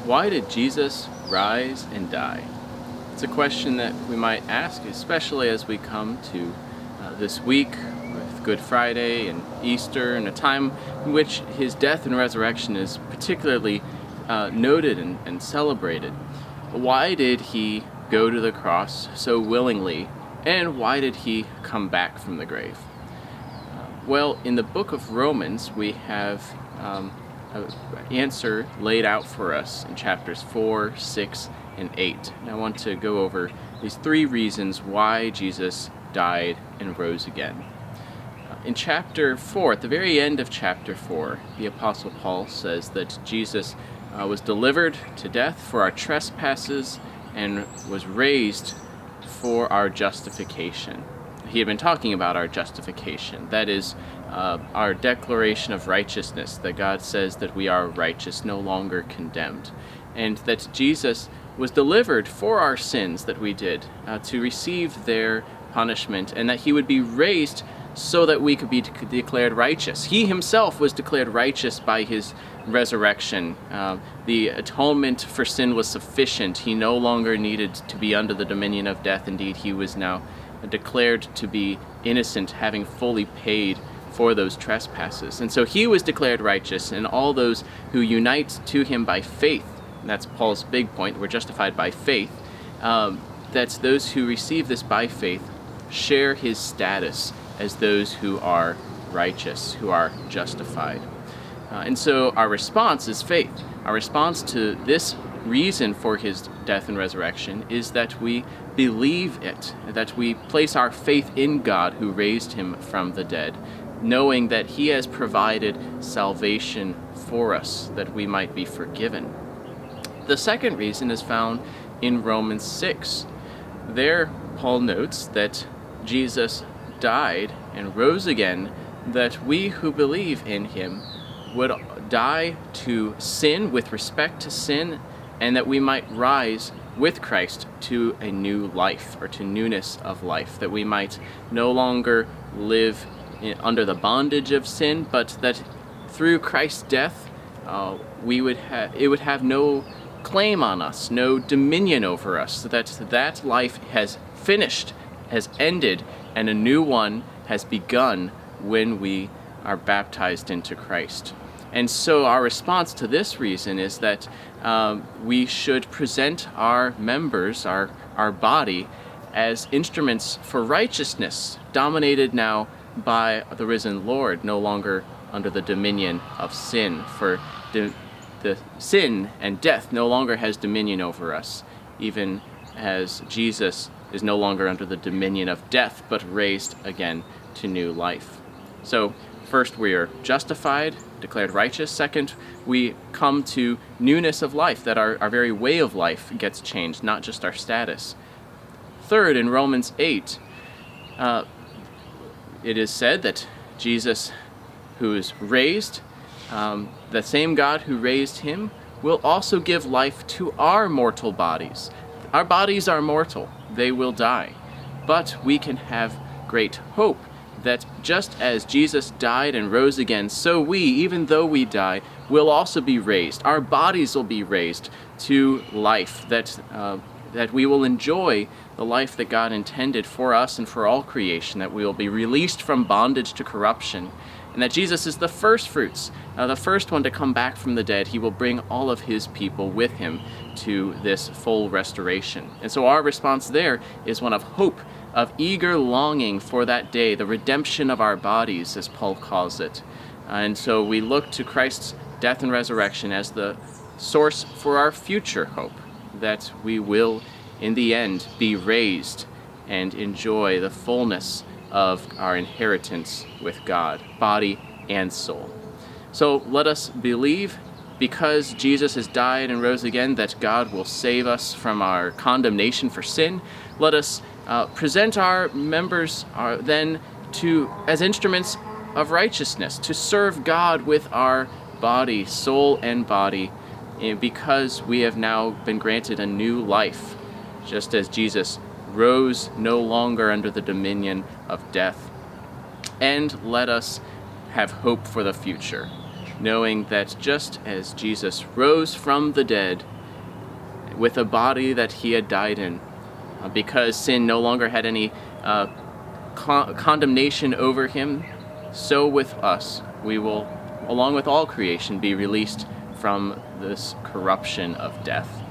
Why did Jesus rise and die? It's a question that we might ask, especially as we come to this week with Good Friday and Easter, and a time in which his death and resurrection is particularly noted and celebrated. Why did he go to the cross so willingly, and why did he come back from the grave? Well, in the book of Romans, we have an answer laid out for us in chapters 4, 6, and 8. And I want to go over these three reasons why Jesus died and rose again. In chapter 4, at the very end of chapter 4, the Apostle Paul says that Jesus was delivered to death for our trespasses and was raised for our justification. He had been talking about our justification. That is our declaration of righteousness, that God says that we are righteous, no longer condemned, and that Jesus was delivered for our sins that we did, to receive their punishment, and that he would be raised so that we could be declared righteous. He himself was declared righteous by his resurrection. The atonement for sin was sufficient. He no longer needed to be under the dominion of death. Indeed, he was now declared to be innocent, having fully paid for those trespasses. And so he was declared righteous, and all those who unite to him by faith, and that's Paul's big point, we're justified by faith, that's those who receive this by faith share his status as those who are righteous, who are justified. And so our response is faith. Our response to this reason for his death and resurrection is that we believe it, that we place our faith in God who raised him from the dead, knowing that he has provided salvation for us, that we might be forgiven. The second reason is found in Romans 6. There, Paul notes that Jesus died and rose again, that we who believe in him would die to sin with respect to sin, and that we might rise with Christ to a new life, or to newness of life, that we might no longer live under the bondage of sin, but that through Christ's death it would have no claim on us, no dominion over us, that life has finished, has ended, and a new one has begun when we are baptized into Christ. And so our response to this reason is that we should present our members, our body, as instruments for righteousness, dominated now by the risen Lord, no longer under the dominion of sin. For the sin and death no longer has dominion over us, even as Jesus is no longer under the dominion of death, but raised again to new life. So first, we are justified, declared righteous. Second, we come to newness of life, that our very way of life gets changed, not just our status. Third, in Romans 8, it is said that Jesus, who is raised, the same God who raised him, will also give life to our mortal bodies. Our bodies are mortal. They will die. But we can have great hope that just as Jesus died and rose again, so we, even though we die, will also be raised. Our bodies will be raised to life, that we will enjoy the life that God intended for us and for all creation, that we will be released from bondage to corruption, and that Jesus is the first fruits, the first one to come back from the dead. He will bring all of his people with him to this full restoration. And so our response there is one of hope, of eager longing for that day, the redemption of our bodies, as Paul calls it. And so we look to Christ's death and resurrection as the source for our future hope, that we will, in the end, be raised and enjoy the fullness of our inheritance with God, body and soul. So let us believe, because Jesus has died and rose again, that God will save us from our condemnation for sin. Let us present our members then as instruments of righteousness, to serve God with our body, soul and body, because we have now been granted a new life, just as Jesus rose no longer under the dominion of death. And let us have hope for the future, knowing that just as Jesus rose from the dead with a body that he had died in. Because sin no longer had any condemnation over him, so with us we will, along with all creation, be released from this corruption of death.